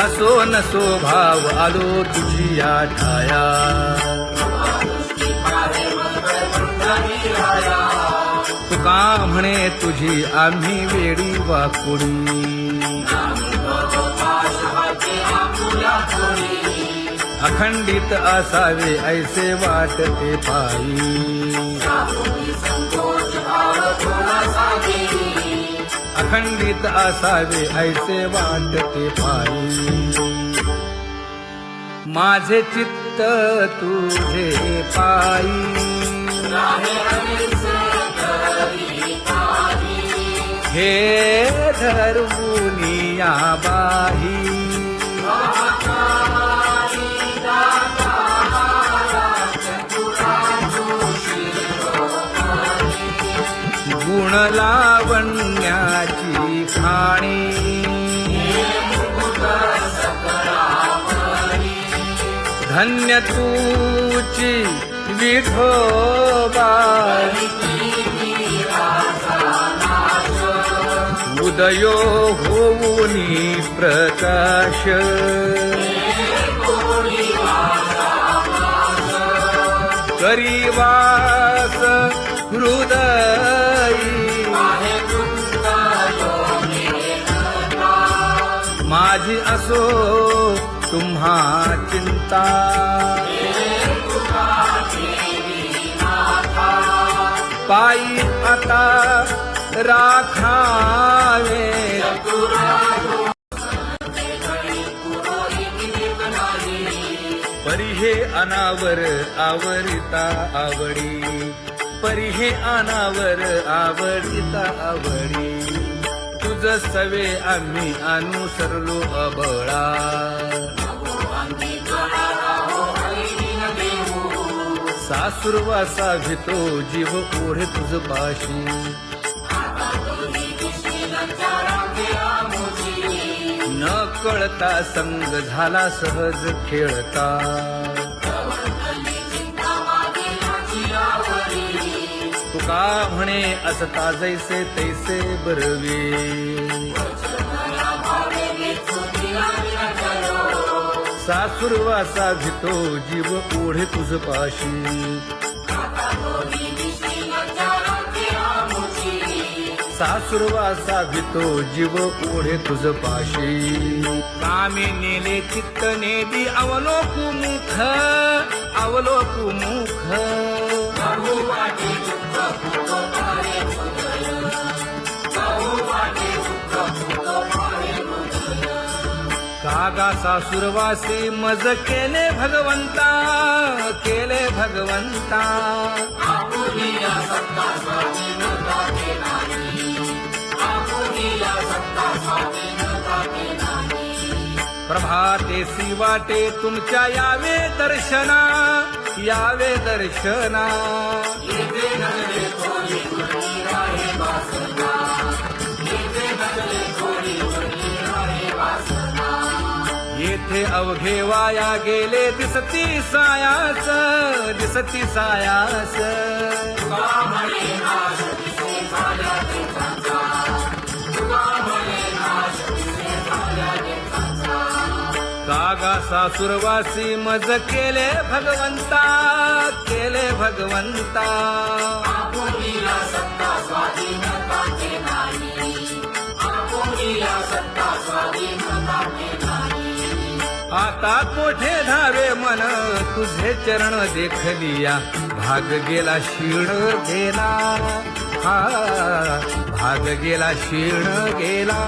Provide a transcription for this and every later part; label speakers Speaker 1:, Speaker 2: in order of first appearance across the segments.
Speaker 1: असो नसो भाव आलो तुझी या ठाया तुका म्हणे तुझी आम्ही वेडी वाकुडी अखंडित असावे ऐसे वाटते पायी अखंडित असावे ऐसे वाटते पायी माझे चित्त तुझे पायी हे धर्मुनिया बाही गुण लावण्याची खाणी धन्य तूची विठोबा उदयो होऊनी प्रकाश करीवास हृदयी माझी असो तुम्हा चिंता पायी आता राखावे परिहे अनावर आवरिता आवडी परिहे अनावर आवडिता आवडी तुझ सवे आम्ही अनुसरलो अबळा सासुरवासा भितो जीव ओढे तुझ पाशी न कळता संग झाला सहज खेळता तुका म्हणे असता जैसे तैसे बरवे सासुरवासा भितो जीव ओढे तुझ पाशी सासुरवासा भितो जीव ओढे तुझ पाशी कामी नेले चित्त नेदी अवलोकुमुख अवलोकुमुख कागा सासुरवासी मज केले भगवंता केले भगवंता प्रभातेसी वाटे तुमच्या यावे दर्शना यावे दर्शना येथे अवघे वाया गेले दिसती सायास दिसती सायास कागा सासुरवासी मज केले भगवंता केले भगवंता आता कोठे धावे मन तुझे चरण देखलिया भाग गेला शीण गेला हा भाग गेला शीण गेला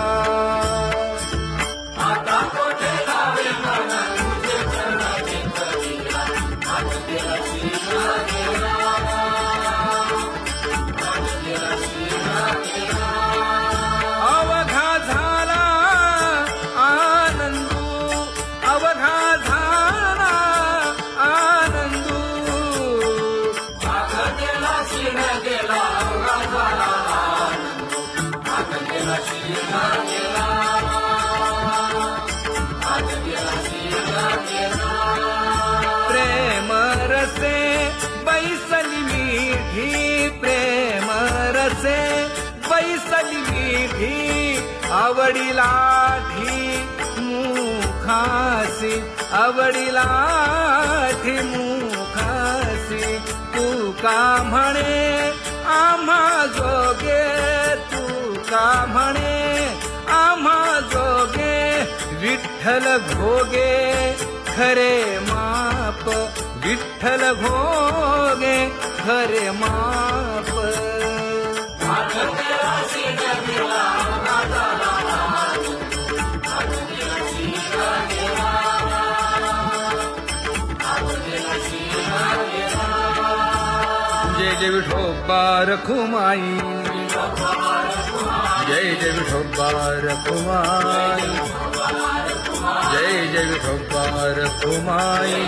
Speaker 1: आता कोठे धावे मन तुझे चरण देखलिया भाग गेला शीण गेला भाग गेला शीण गेला अवघा झाला आनंदू अवघा झाला आनंदू भाग गेला शीण गेला अवघा झाला आनंदू भाग गेला शीण गेला भाग गेला शीण गेला प्रेम रसे बैसली मीठी प्रेम रसे बैसली मीठी आवडी लाठी मुख हासी आवडीला मुखासी तू का म्हणे आम्हा जोगे तू का म्हणे आम्हा जोगे विठ्ठल भोगे खरे माप विठ्ठल भोगे खरे माप जय जय विठोबा रखुमाई जय जय विठोबा रखुमाई जय जय विठोबा रखुमाई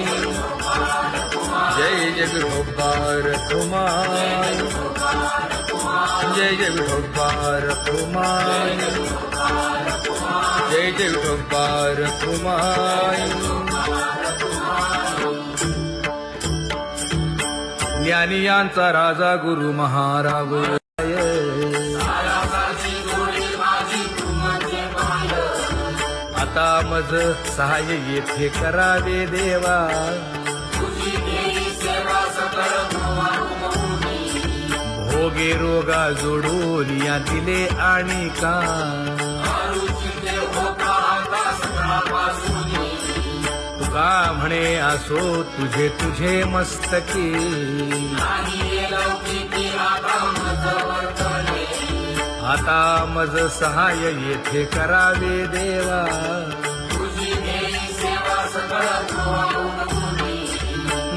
Speaker 1: जय जय विठोबा रखुमाई जय जय विठोबा रखुमाई जय जय विठोबा रखुमाई ज्ञानियांचा राजा गुरु महाराज आता मज सहाय्य येथे करावे देवा भोगे रोगा जोडून या दिले आणि का तुका म्हणे असो तुझे तुझे मस्तकी आता मज सहाय्य येथे करावे देवा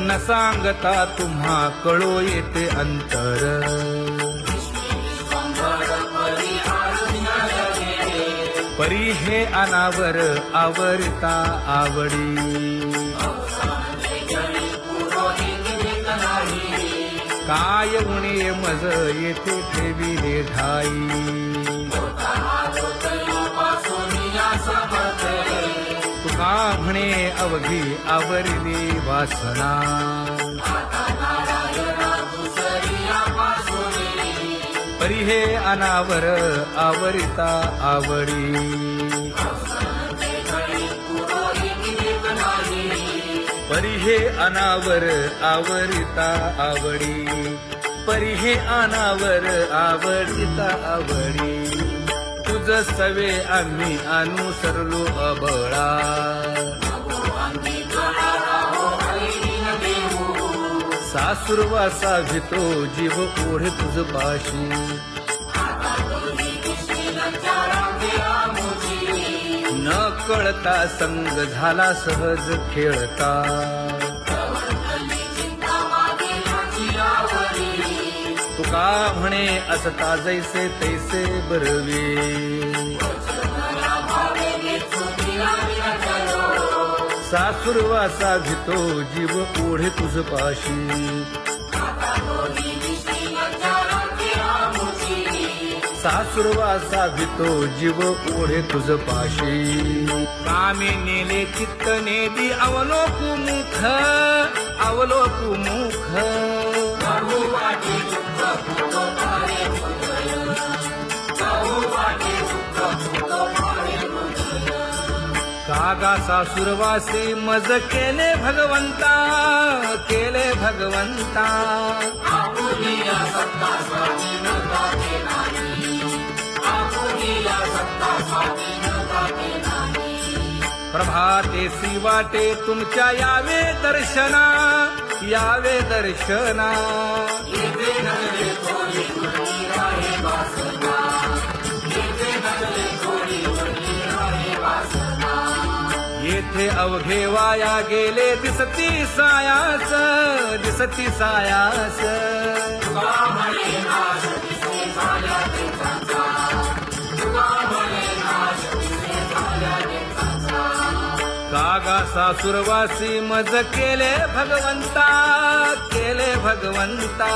Speaker 1: न सांगता तुम्हा कळो येते अंतर परी हे अनावर आवरता आवडी काय उणे मज येथे ठेविले ठाई तुका म्हणे अवघी आवरली वासना परी हे अनावर आवरिता आवडी परी हे अनावर आवरिता आवडी परी हे अनावर आवडिता आवडी तुझ सवे आम्ही अनुसरलो अबळा सासुरवासा भितो जीव ओढे तुझ पाशी न कळता संग झाला सहज खेळता तुका म्हणे असता जैसे तैसे बरवे सासुरवासा भितो जीव ओढे तुझ पाशी सासुरवासा भितो जीव ओढे तुझ पाशी कामे नेले चित्त नेदी अवलोकु मुख अवलोकु मुख कागा सासुरवासी मज केले भगवंता केले भगवंता प्रभाते सी वाटे तुमच्या यावे दर्शना यावे दर्शना येथे अवघे वाया गेले दिसती सायास दिसती सायास कागा सासुरवासी मज केले भगवंता केले भगवंता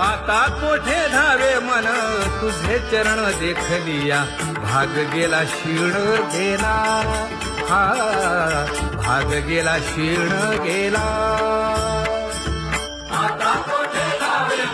Speaker 1: आता कोठे धावे मन तुझे चरण देखलिया भाग गेला क्षीण गेला हा भाग गेला क्षीण गेला आता कोठे धावे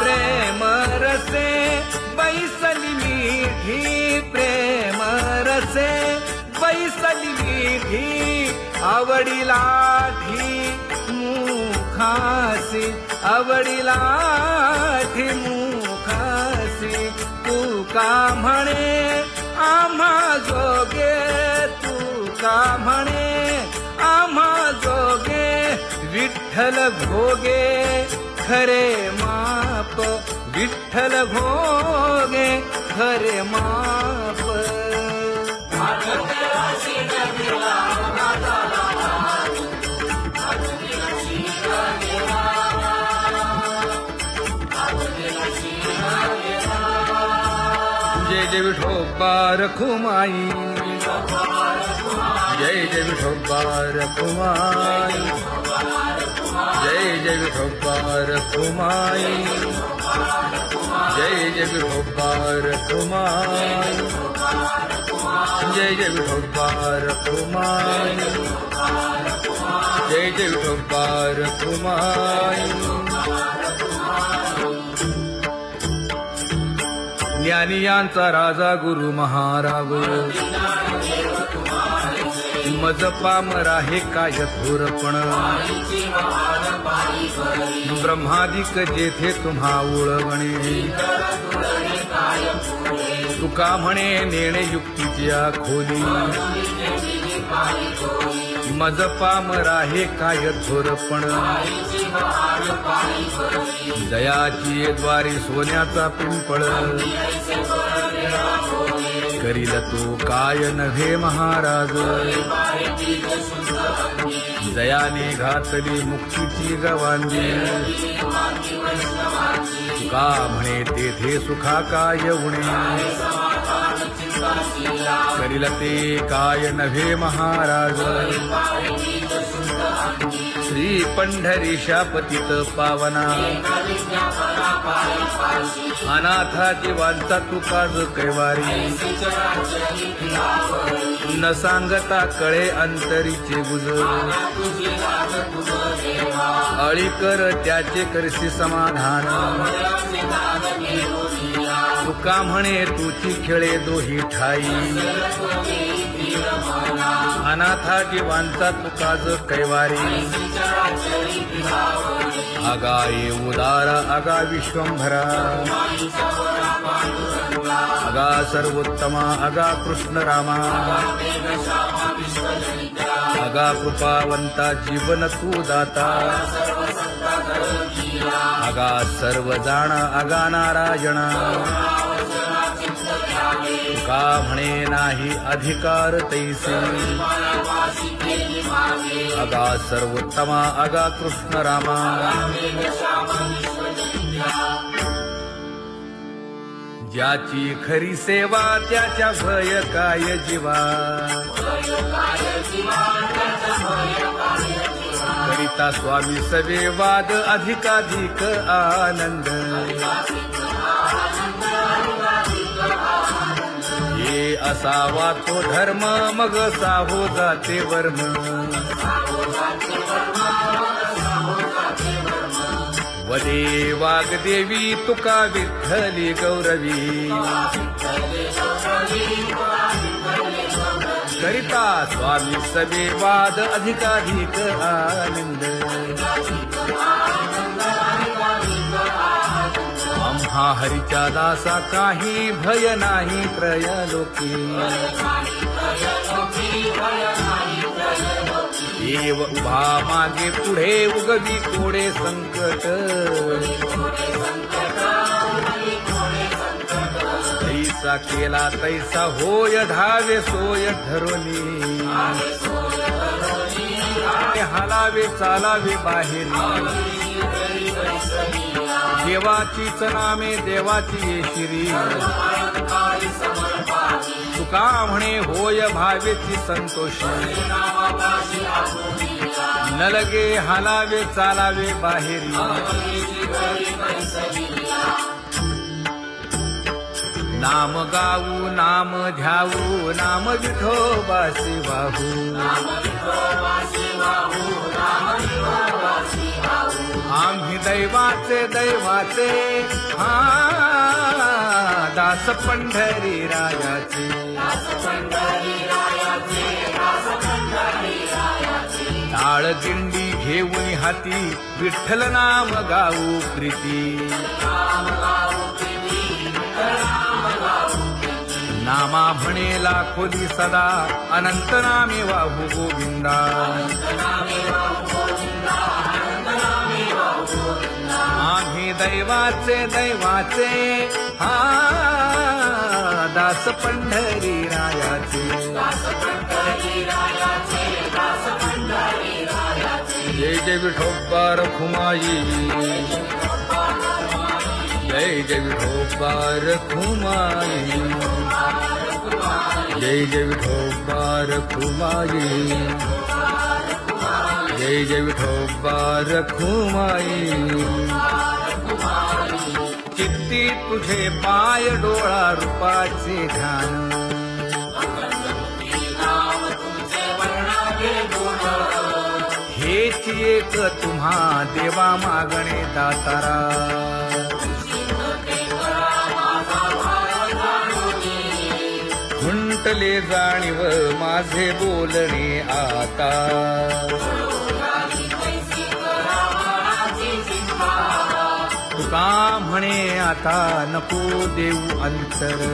Speaker 1: प्रेम रसे बैसली मीठी, प्रेम रसे बैसली मीठी, आवडीला ठी मुखासी, आवडीला ठी मुखासी, तू का म्हणे आम्हा जोगे, तू का म्हणे आम्हा जोगे, विठ्ठल भोगे खरे माप, विठ्ठल भोगे खरे माप. जय जय विठोबा रखुमाई, जय जय विठोबा रखुमाई, जय जय विठोबा रखुमाई, जय जय विठोबा रखुमाई, जय जय विठोबा रखुमाई, जय जय विठोबा रखुमाई. ज्ञानियांचा राजा गुरु महाराज, मज पामरा हे काय थोरपण, ब्रह्मादिक जेथे तुम्हा उळवणे, तुका म्हणे नेणे युक्तीच्या खोली, मज पामरा हे काय थोरपण, दयाची द्वारी सोन्याचा पिंपळ, करील तो काय नव्हे महाराज, दयाने घातली मुक्तीची गवांगी, का म्हणे तेथे सुखा काय उणे, करील ते काय नव्हे महाराज, श्री पंढरीशा पतित पावना, अनाथा जीवांचा तुका ज कैवारी, न सांगता कळे अंतरीचे गुज, अळी कर त्याचे करसी समाधान, तुका म्हणे तुची खेळे दोही ठाई, अनाथा जीवांचा तुका ज कैवारी, आगा ये उदार आगा विश्वंभरा, आगा सर्वोत्तमा आगा कृष्ण रामा, आगा कृपावंता जीवन तू दाता, आगा सर्व जाणा आगा नारायणा, तुका म्हणे नाही अधिकार तैसे, आगा सर्वोत्तमा आगा कृष्ण रामा, ज्याची खरी सेवा त्याच्या भय काय जीवा, करिता स्वामी सवे वाद अधिकाधिक आनंद, ये असावा तो धर्म मग साहो जाते वर्म, वदे वाग्देवी तुका विठ्ठली गौरवी, करिता स्वामी सवे वाद अधिकाधिक आनंद, आम्हा हरीच्या दासा काही भय नाही त्रयलोकी, देव उभा मागे पुढे उगवी कोडे संकट, तैसा केला तैसा होय धावे सोय धरोनी, हलावे चालावे बाहेरी, देवाचीच नामे देवाची येशिरी, तुका म्हणे होय भावेची संतोषी, न लगे हालावे चालावे बाहेरी, नाम गाऊ नाम ध्याऊ नाम विठोबासी वाहू, आम्ही दैवाचे दैवाचे हा दास पंढरी रायाचे टाळ दिंडी घेऊन हाती विठ्ठल नाम गाऊ प्रीती नामा म्हणेला खोली सदा अनंत नामे वाहू गोविंदा आम्ही दैवाचे दैवाचे हा दास पंढरी रायाचे जय जय विठोबा रखुमाई जय जय विठोबा रखुमाई जय जय विठोबा रखुमाई जय जय विठोबा रखुमाई चित्ती तुझे पाय डोळा रूपाचे ध्यान हेच एक तुम्हा देवा मागणे दातारा खुंटले जाणीव माझे बोलणे आता तुका म्हणे आता नको देऊ अंतर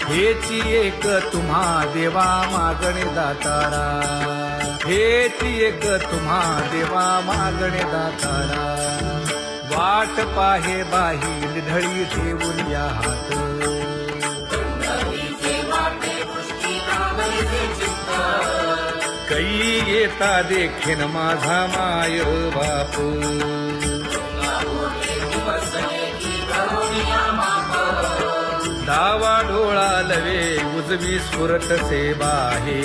Speaker 1: हेची एक तुम्हा देवा मागणे दातारा हेची एक तुम्हा देवा मागणे दातारा वाट पाहे बाही ढळी ठेवून या हात कै येता देखीन माझा माय बाप डावा डोळा लवे उजवी स्फुरत से बाहे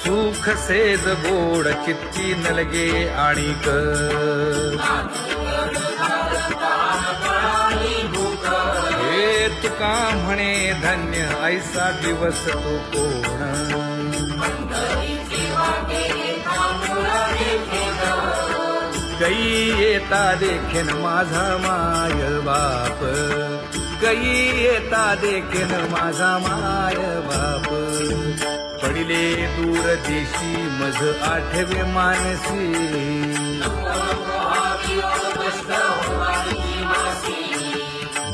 Speaker 1: सुख सेज गोड चित्ती नलगे आणिक हे तुका म्हणे धन्य ऐसा दिवस तो कोण कै येता देखीन माझा माय बाप कै येता देखीन माझा माय बाप पडिले दूर देशी मज आठवे मानसी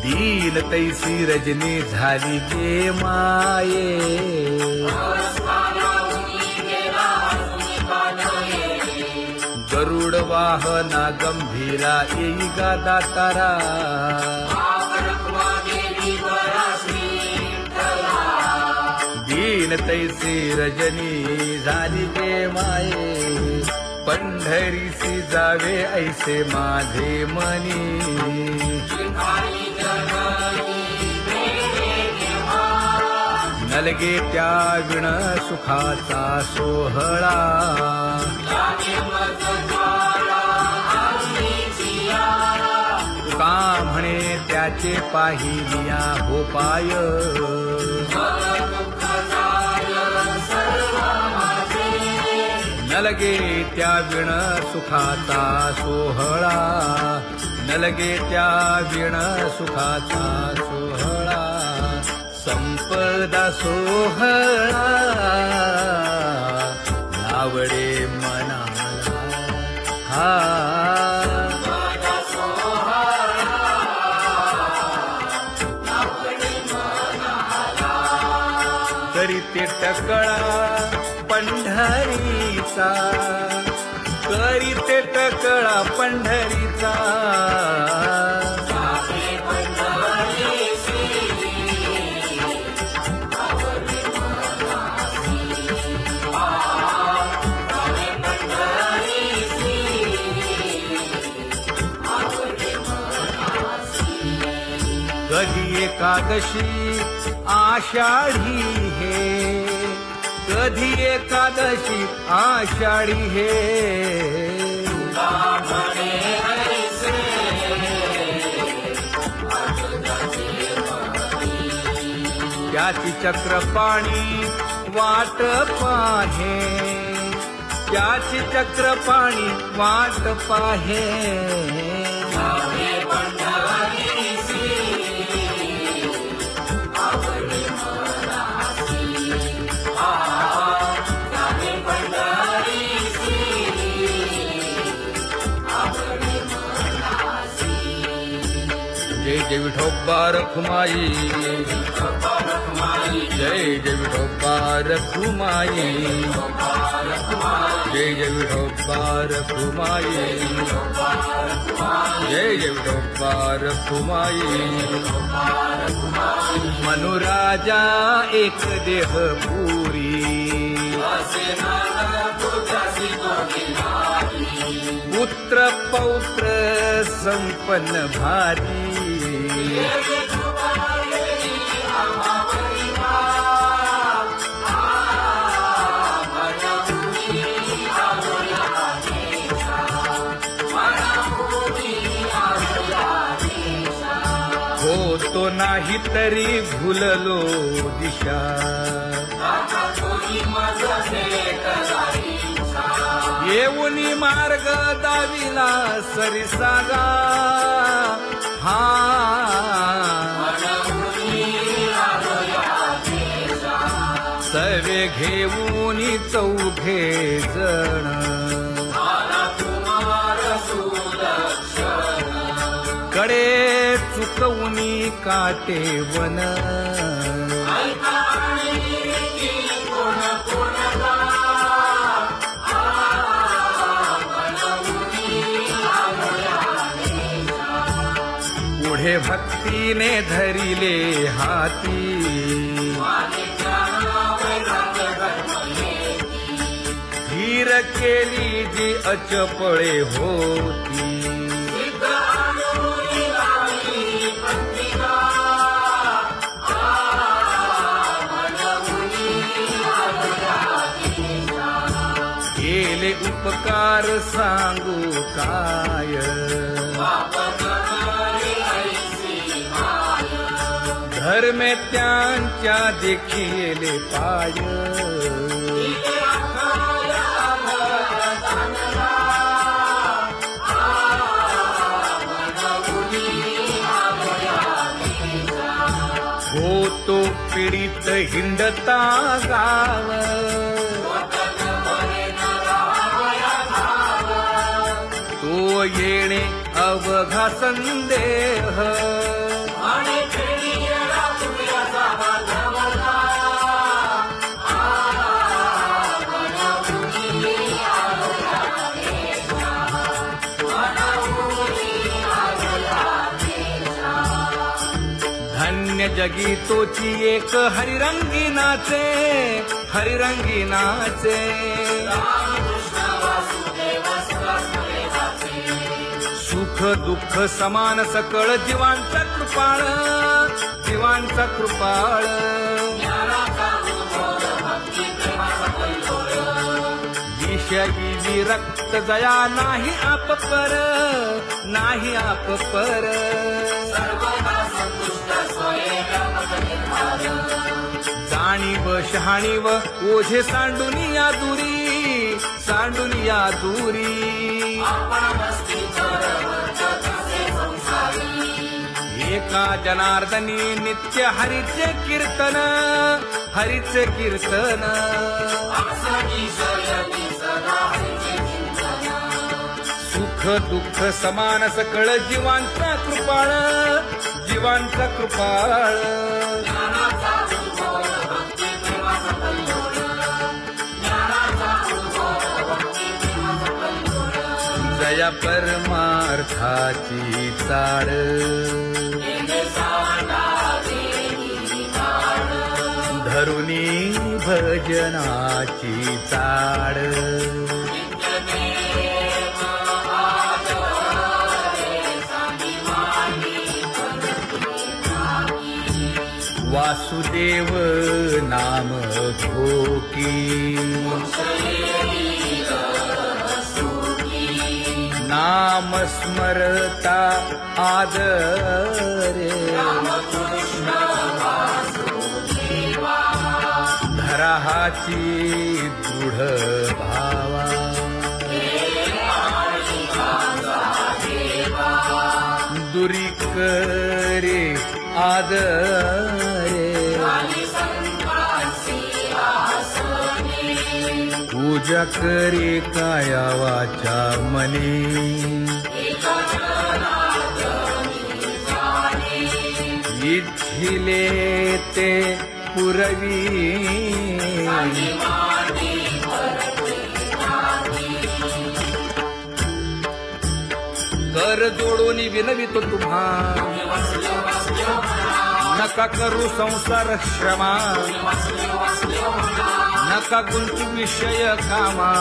Speaker 1: दीन तैसी रजनी झाली गे माये गरुड वाहना गंभीरा येई गा दातारा दीन तैसी रजनी झाली गे माये पंढरीसी जावे ऐसे माझे मनी नलगे त्या विण सुखाचा सोहळा तुका म्हणे त्याचे पाहिलिया हो पाय नलगे त्या विण सुखाचा सोहळा नलगे त्या विण सुखाचा सोहळा संपदा सोहळा आवडे मनाला हा करीते टकळा पंढरीचा करीते टकळा पंढरीचा कधी एकादशी आषाढी हे कधी एकादशी आषाढी हे याची चक्रपाणी वाट पाहे, याची चक्रपाणी वाट पाहे. जय जय विठोबा रखुमाई, जय जय विठोबा रखुमाई, जय जय विठोबा रखुमाई, जय जय विठोबा रखुमाई. मनुराजा एक देह पुरी, पुत्र पौत्र संपन्न भारी. हो तो नाही तरी भुललो दिशा, येऊनी मार्ग दाविला सरिसागा. हा सर्वे घेऊनी चौघे जण, कडे चुकवूनी काटे वन. पुढे भक्तीने धरिले हाती, धीर केली जी अचपळे होती. केले उपकार सांगू काय, धर्मे त्यांच्या देखिले पाय. होतो पीडित हिंडता गाव, तो येणे अवघा संदेह. धन्य जगी तोची एक हरिरंगी नाचे, हरिरंगी नाचे. सुख दुःख समान सकळ जीवांचा कृपाळ, जीवांचा कृपाळ. विषयी विरक्त जया नाही आप पर, नाही आप पर. जाणीव शहाणीव ओझे सांडुनिया दुरी, सांडुनिया दुरी. एका जनार्दनी नित्य हरीचे कीर्तन, हरीचे कीर्तन. सुख दुःख समान सकळ जीवांचा कृपाळ, जीवांचा कृपाळ. जया परमार्थाची चाळ, धरुनी भजनाची चाळ. वासुदेव नाम घोकी, नाम स्मरता आदरे. हाची दृढ भावा दुरी करे आदरे पूजा करे काया वाचा मने इच्छिले ते पुरवी कर जोडून विनवितो तुम्हा नका करू संसार श्रमा नका गुंतू विषय कामा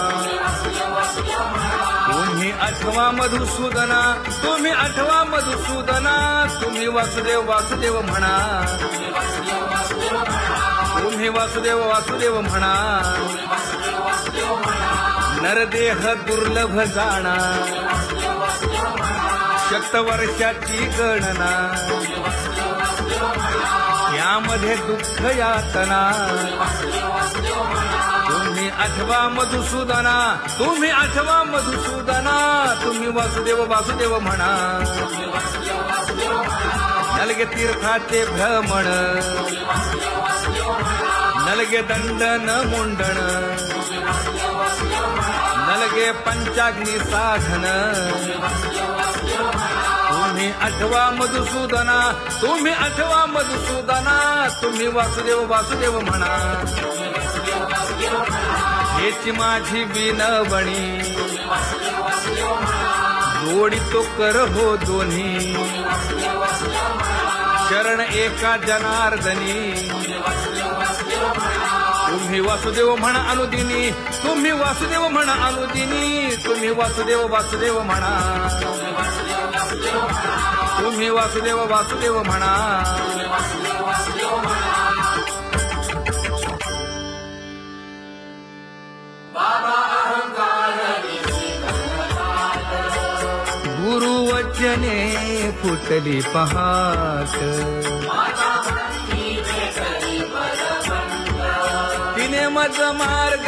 Speaker 1: तुम्ही आठवा मधुसूदना तुम्ही आठवा मधुसूदना तुम्ही वासुदेव वासुदेव म्हणा तुम्ही वासुदेव वासुदेव म्हणा नरदेह दुर्लभ जाणा शतवर्षाची गणना यामध्ये दुःख यातना तुम्ही आठवा मधुसूदना तुम्ही आठवा मधुसूदना तुम्ही वासुदेव वासुदेव म्हणा नलगे तीर्थाचे भ्रमण नलगे दंडन मुंडण नलगे पंचाग्नी साधन तुम्ही आठवा मधुसूदना तुम्ही आठवा मधुसूदना तुम्ही वासुदेव वासुदेव म्हणा हेची माझी विनवणी जोडितो कर हो दोन्ही शरण एका जनार्दनी तुम्ही वासुदेव म्हणा अनुदिनी तुम्ही वासुदेव म्हणा अनुदिनी तुम्ही वासुदेव वासुदेव म्हणा तुम्ही वासुदेव वासुदेव म्हणा गुरुवचने फुटली पहाट तिने मज मार्ग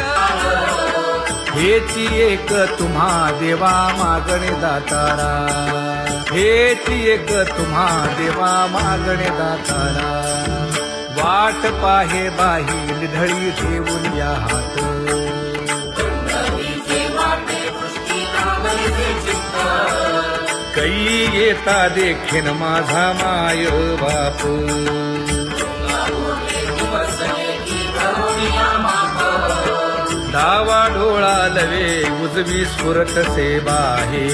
Speaker 1: हेची एक तुम्हा देवा मागणे दातारा हेची एक तुम्हा देवा मागणे दातारा वाट पाहे बाही ढळी ठेवून या हात कै येता देखेन माझा माय बाप डावा डोळा लवे उजवी स्फुरत से बाहे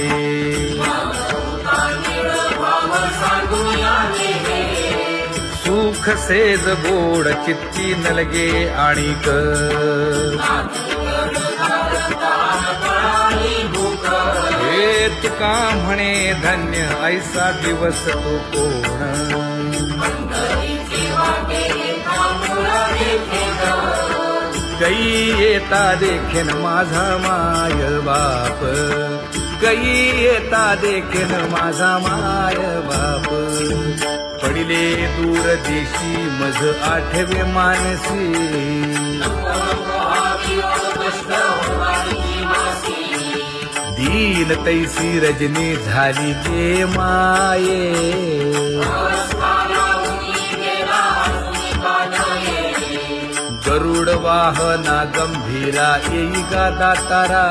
Speaker 1: सुख सेज गोड चित्ती नलगे आणिक हे तुका म्हणे धन्य ऐसा दिवस तो कोण कै येता देखेन माझा माय बाप कै येता देखेन माझा माय बाप पडिले दूर देशी मज आठवे मानसी दीन तैसी रजनी झाली जे माये गरुड वाहना गंभीरा येई गा दातारा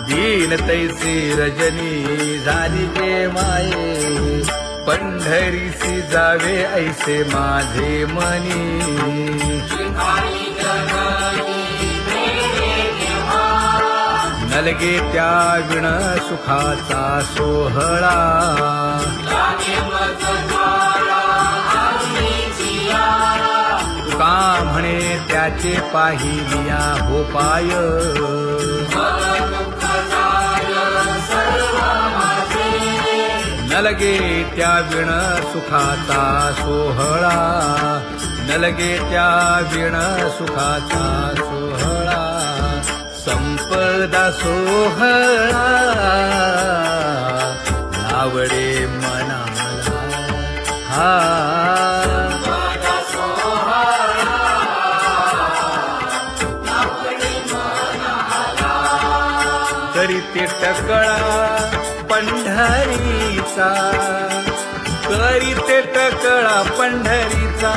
Speaker 1: दीन तैसी रजनी झाली जे माये पंढरीसी जावे ऐसे माझे मनी नलगे त्या विण सुखाचा सोहळा तुका म्हणे त्याचे पाहिलिया हो पाय नलगे त्या विण सुखाचा सोहळा नलगे त्या विण सुखाचा सोहळा संपदा सोहळा आवडे मनाला हा करीते टकळा पंढरीचा, करीते टकळा पंढरीचा.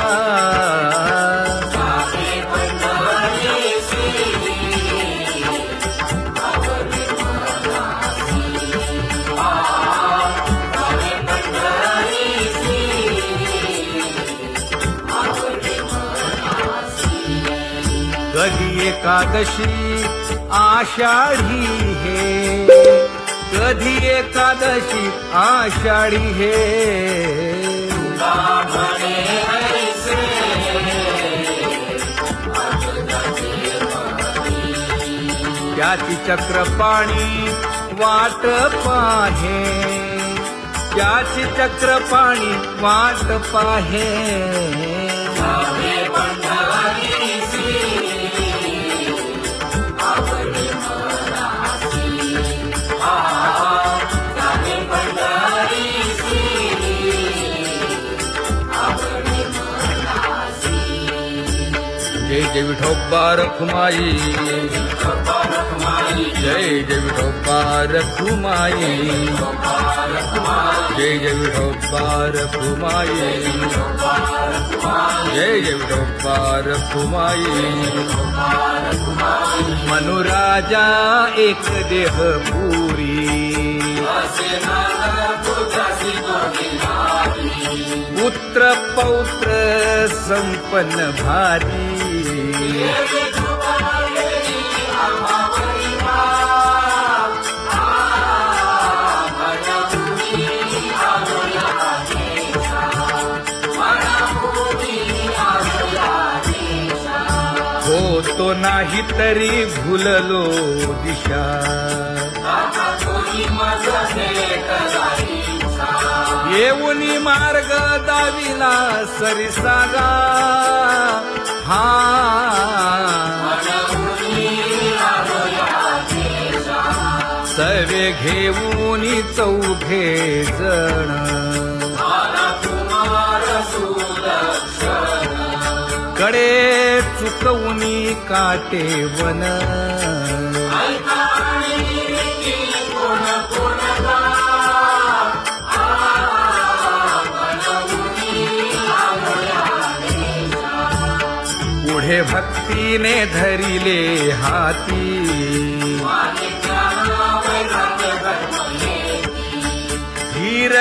Speaker 1: कधी एकादशी आषाढी हे, कधी एकादशी आषाढी हे. त्याची चक्रपाणी वाट पाहे, त्याची चक्रपाणी वाट पाहे. जय जय विठोबा रखुमाई, जय जय विठोबा रखुमाई, जय जय विठोबा रखुमाई, जय जय विठोबा रखुमाई. मनुराजा एक देह पुरी, पुत्र पौत्र संपन्न भारी. होतो नाही तरी भुललो दिशा, येऊनी मार्ग दाविला सरिसागा. हा सवे घेऊनी चौघे जण, कडे चुकवूनी काटे वन. पुढे भक्तीने धरिले हाती,